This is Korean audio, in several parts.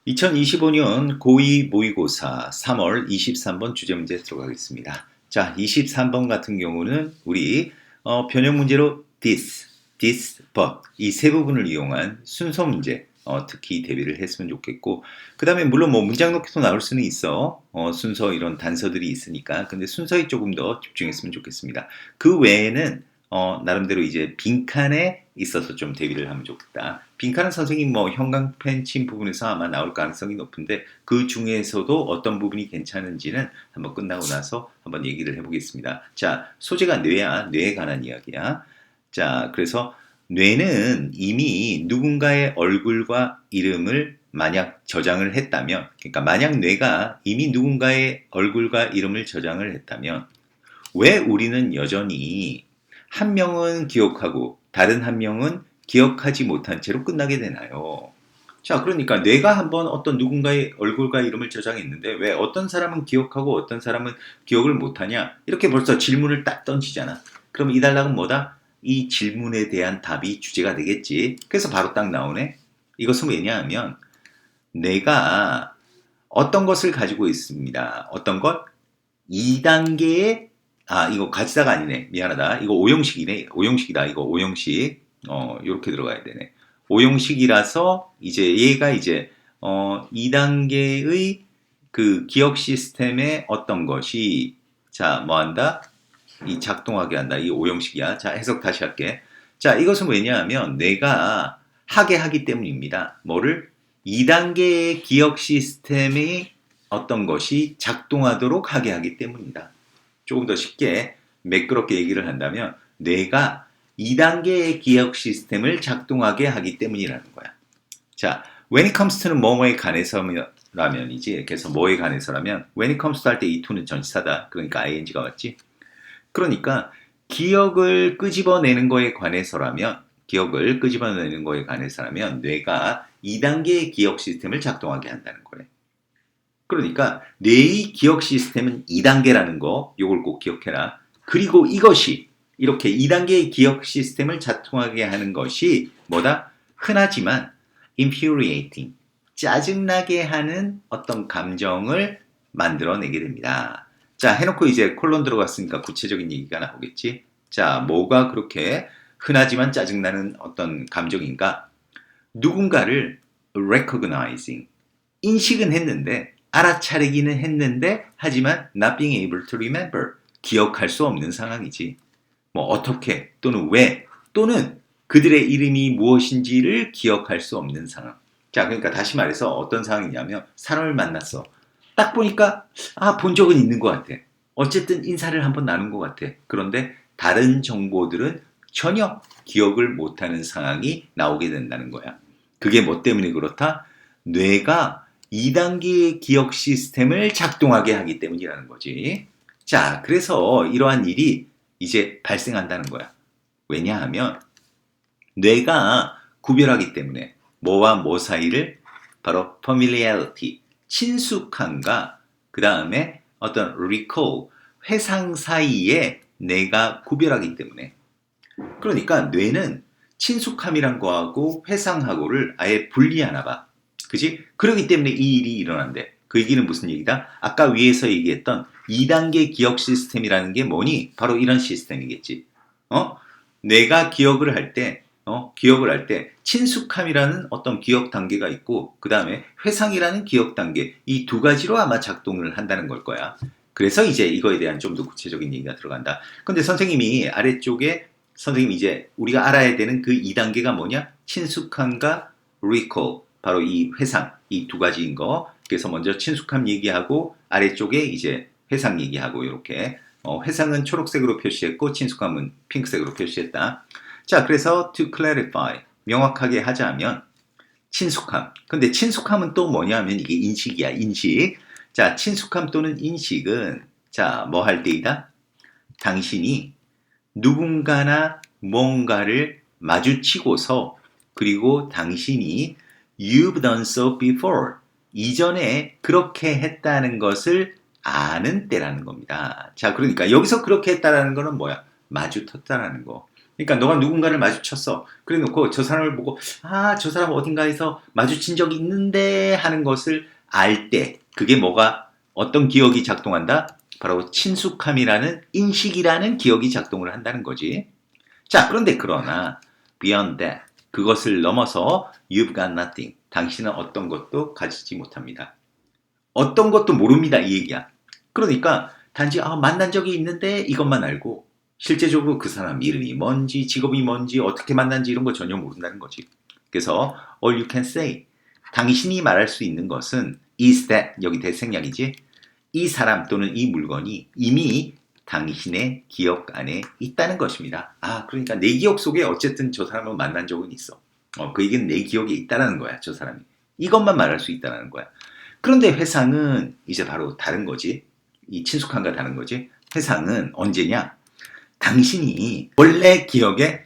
2025년 고2 모의고사 3월 23번 주제문제 들어가겠습니다. 자, 23번 같은 경우는 우리 변형 문제로 this, but 이 세 부분을 이용한 순서 문제 특히 대비를 했으면 좋겠고, 그 다음에 물론 뭐 문장 넣기도 나올 수는 있어. 순서 이런 단서들이 있으니까. 근데 순서에 조금 더 집중했으면 좋겠습니다. 그 외에는 나름대로 이제 빈칸에 있어서 좀 대비를 하면 좋겠다. 빈칸은 선생님 뭐 형광펜 친 부분에서 아마 나올 가능성이 높은데 그 중에서도 어떤 부분이 괜찮은지는 한번 끝나고 나서 한번 얘기를 해보겠습니다. 자, 소재가 뇌야. 뇌에 관한 이야기야. 자, 그래서 뇌는 이미 누군가의 얼굴과 이름을 만약 저장을 했다면, 그러니까 만약 뇌가 이미 누군가의 얼굴과 이름을 저장을 했다면 왜 우리는 여전히 한 명은 기억하고 다른 한 명은 기억하지 못한 채로 끝나게 되나요? 자, 그러니까 뇌가 한번 어떤 누군가의 얼굴과 이름을 저장했는데 왜 어떤 사람은 기억하고 어떤 사람은 기억을 못하냐? 이렇게 벌써 질문을 딱 던지잖아. 그럼 이 단락은 뭐다? 이 질문에 대한 답이 주제가 되겠지. 그래서 바로 딱 나오네. 이것은 왜냐하면 내가 어떤 것을 가지고 있습니다. 어떤 것? 2단계의 이거 가지다가 아니네. 미안하다. 이거 오형식이네. 오형식이다. 이거 오형식. 요렇게 들어가야 되네. 오형식이라서 이제 얘가 이제 2단계의 그 기억 시스템의 어떤 것이 자, 뭐 한다? 이 작동하게 한다. 이 오형식이야. 자, 해석 다시 할게. 자, 이것은 왜냐하면 뇌가 하게 하기 때문입니다. 뭐를? 2단계의 기억 시스템이 어떤 것이 작동하도록 하게 하기 때문이다. 조금 더 쉽게 매끄럽게 얘기를 한다면 뇌가 2단계의 기억 시스템을 작동하게 하기 때문이라는 거야. 자, when it comes to는 뭐뭐에 관해서라면이지. 그래서 뭐에 관해서라면 when it comes to 할 때 이 to는 전치사다. 그러니까 ing가 왔지. 그러니까 기억을 끄집어내는 거에 관해서라면 뇌가 2단계의 기억 시스템을 작동하게 한다는 거예요. 그러니까 뇌의 기억 시스템은 2단계라는 거, 요걸 꼭 기억해라. 그리고 이것이 이렇게 2단계의 기억 시스템을 작동하게 하는 것이 뭐다? 흔하지만 infuriating, 짜증나게 하는 어떤 감정을 만들어내게 됩니다. 자, 해놓고 이제 콜론 들어갔으니까 구체적인 얘기가 나오겠지. 자, 뭐가 그렇게 흔하지만 짜증나는 어떤 감정인가? 누군가를 recognizing, 인식은 했는데 알아차리기는 했는데 하지만 not being able to remember, 기억할 수 없는 상황이지. 뭐 어떻게 또는 왜 또는 그들의 이름이 무엇인지를 기억할 수 없는 상황. 자, 그러니까 다시 말해서 어떤 상황이냐면 사람을 만났어. 딱 보니까 본 적은 있는 것 같아. 어쨌든 인사를 한번 나눈 것 같아. 그런데 다른 정보들은 전혀 기억을 못하는 상황이 나오게 된다는 거야. 그게 뭐 때문에 그렇다? 뇌가 2단계의 기억 시스템을 작동하게 하기 때문이라는 거지. 자, 그래서 이러한 일이 이제 발생한다는 거야. 왜냐하면 뇌가 구별하기 때문에 뭐와 뭐 사이를 바로 familiarity, 친숙함과 그 다음에 어떤 recall, 회상 사이에 뇌가 구별하기 때문에. 그러니까 뇌는 친숙함이란 거하고 회상하고를 아예 분리하나 봐. 그지? 그러기 때문에 이 일이 일어난대. 그 얘기는 무슨 얘기다? 아까 위에서 얘기했던 2단계 기억 시스템이라는 게 뭐니? 바로 이런 시스템이겠지. 뇌가 기억을 할 때, 친숙함이라는 어떤 기억 단계가 있고, 그 다음에 회상이라는 기억 단계, 이 두 가지로 아마 작동을 한다는 걸 거야. 그래서 이제 이거에 대한 좀 더 구체적인 얘기가 들어간다. 근데 선생님이 아래쪽에 선생님 이제 우리가 알아야 되는 그 2단계가 뭐냐? 친숙함과 recall, 바로 이 회상, 이 두 가지인 거. 그래서 먼저 친숙함 얘기하고 아래쪽에 이제 회상 얘기하고 이렇게 회상은 초록색으로 표시했고 친숙함은 핑크색으로 표시했다. 자, 그래서 to clarify, 명확하게 하자면 친숙함. 근데 친숙함은 또 뭐냐면 이게 인식이야, 인식. 자, 친숙함 또는 인식은 자, 뭐 할 때이다? 당신이 누군가나 뭔가를 마주치고서 그리고 당신이 You've done so before, 이전에 그렇게 했다는 것을 아는 때라는 겁니다. 자, 그러니까 여기서 그렇게 했다라는 거는 뭐야? 마주쳤다라는 거. 그러니까 너가 누군가를 마주쳤어. 그래 놓고 저 사람을 보고 아, 저 사람 어딘가에서 마주친 적이 있는데 하는 것을 알 때 그게 뭐가 어떤 기억이 작동한다? 바로 친숙함이라는 인식이라는 기억이 작동을 한다는 거지. 자, 그런데 그러나 beyond that 그것을 넘어서 you've got nothing. 당신은 어떤 것도 가지지 못합니다. 어떤 것도 모릅니다. 이 얘기야. 그러니까 단지 만난 적이 있는데 이것만 알고 실제적으로 그 사람 이름이 뭔지 직업이 뭔지 어떻게 만난지 이런 거 전혀 모른다는 거지. 그래서 all you can say 당신이 말할 수 있는 것은 is that 여기 대생략이지. 이 사람 또는 이 물건이 이미 당신의 기억 안에 있다는 것입니다. 그러니까 내 기억 속에 어쨌든 저 사람을 만난 적은 있어. 그 얘기는 내 기억에 있다는 거야. 저 사람이. 이것만 말할 수 있다는 거야. 그런데 회상은 이제 바로 다른 거지. 이 친숙함과 다른 거지. 회상은 언제냐? 당신이 원래 기억에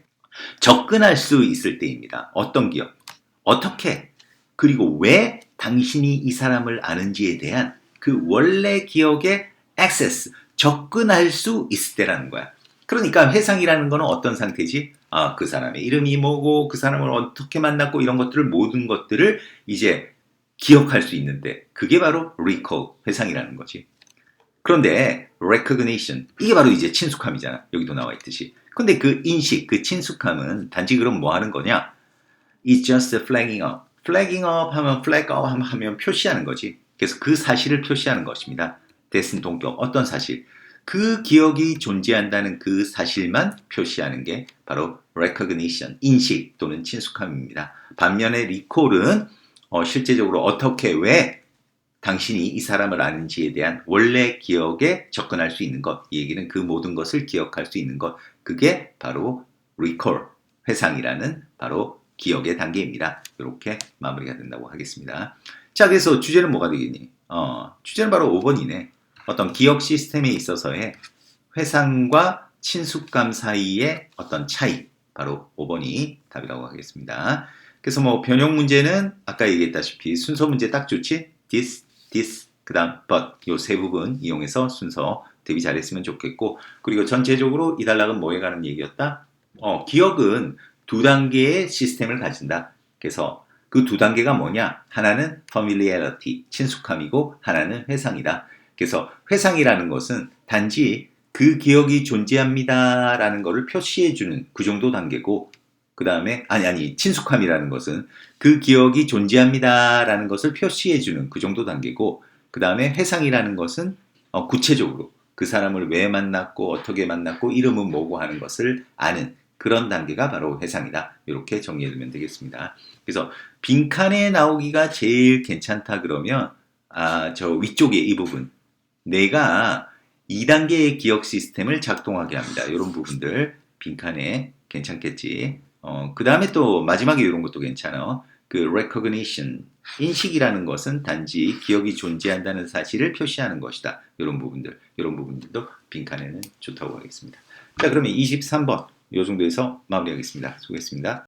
접근할 수 있을 때입니다. 어떤 기억? 어떻게? 그리고 왜 당신이 이 사람을 아는지에 대한 그 원래 기억에 액세스, 접근할 수 있을 때라는 거야. 그러니까 회상이라는 거는 어떤 상태지? 그 사람의 이름이 뭐고 그 사람을 어떻게 만났고 이런 것들을 모든 것들을 이제 기억할 수 있는데 그게 바로 recall, 회상이라는 거지. 그런데 recognition, 이게 바로 이제 친숙함이잖아. 여기도 나와 있듯이. 근데 그 인식, 그 친숙함은 단지 그럼 뭐 하는 거냐? It's just flagging up. flagging up 하면 flag up 하면 표시하는 거지. 그래서 그 사실을 표시하는 것입니다. 대신 동격, 어떤 사실? 그 기억이 존재한다는 그 사실만 표시하는 게 바로 recognition, 인식 또는 친숙함입니다. 반면에 recall은 실제적으로 어떻게 왜 당신이 이 사람을 아는지에 대한 원래 기억에 접근할 수 있는 것, 이 얘기는 그 모든 것을 기억할 수 있는 것, 그게 바로 recall, 회상이라는 바로 기억의 단계입니다. 이렇게 마무리가 된다고 하겠습니다. 자, 그래서 주제는 뭐가 되겠니? 주제는 바로 5번이네. 어떤 기억 시스템에 있어서의 회상과 친숙감 사이의 어떤 차이, 바로 5번이 답이라고 하겠습니다. 그래서 뭐 변형 문제는 아까 얘기했다시피 순서 문제 딱 좋지? this, 그 다음 but 요 세 부분 이용해서 순서 대비 잘했으면 좋겠고, 그리고 전체적으로 이 단락은 뭐에 관한 얘기였다? 기억은 두 단계의 시스템을 가진다. 그래서 그 두 단계가 뭐냐? 하나는 familiarity, 친숙함이고 하나는 회상이다. 그래서 회상이라는 것은 단지 그 기억이 존재합니다라는 것을 표시해주는 그 정도 단계고, 그 다음에 친숙함이라는 것은 그 기억이 존재합니다라는 것을 표시해주는 그 정도 단계고, 그 다음에 회상이라는 것은 구체적으로 그 사람을 왜 만났고 어떻게 만났고 이름은 뭐고 하는 것을 아는 그런 단계가 바로 회상이다. 이렇게 정리해두면 되겠습니다. 그래서 빈칸에 나오기가 제일 괜찮다 그러면 저 위쪽에 이 부분, 내가 2단계의 기억 시스템을 작동하게 합니다. 이런 부분들 빈칸에 괜찮겠지. 그 다음에 또 마지막에 이런 것도 괜찮아. 그 recognition, 인식이라는 것은 단지 기억이 존재한다는 사실을 표시하는 것이다. 이런 부분들도 빈칸에는 좋다고 하겠습니다. 자, 그러면 23번 이 정도에서 마무리하겠습니다. 수고했습니다.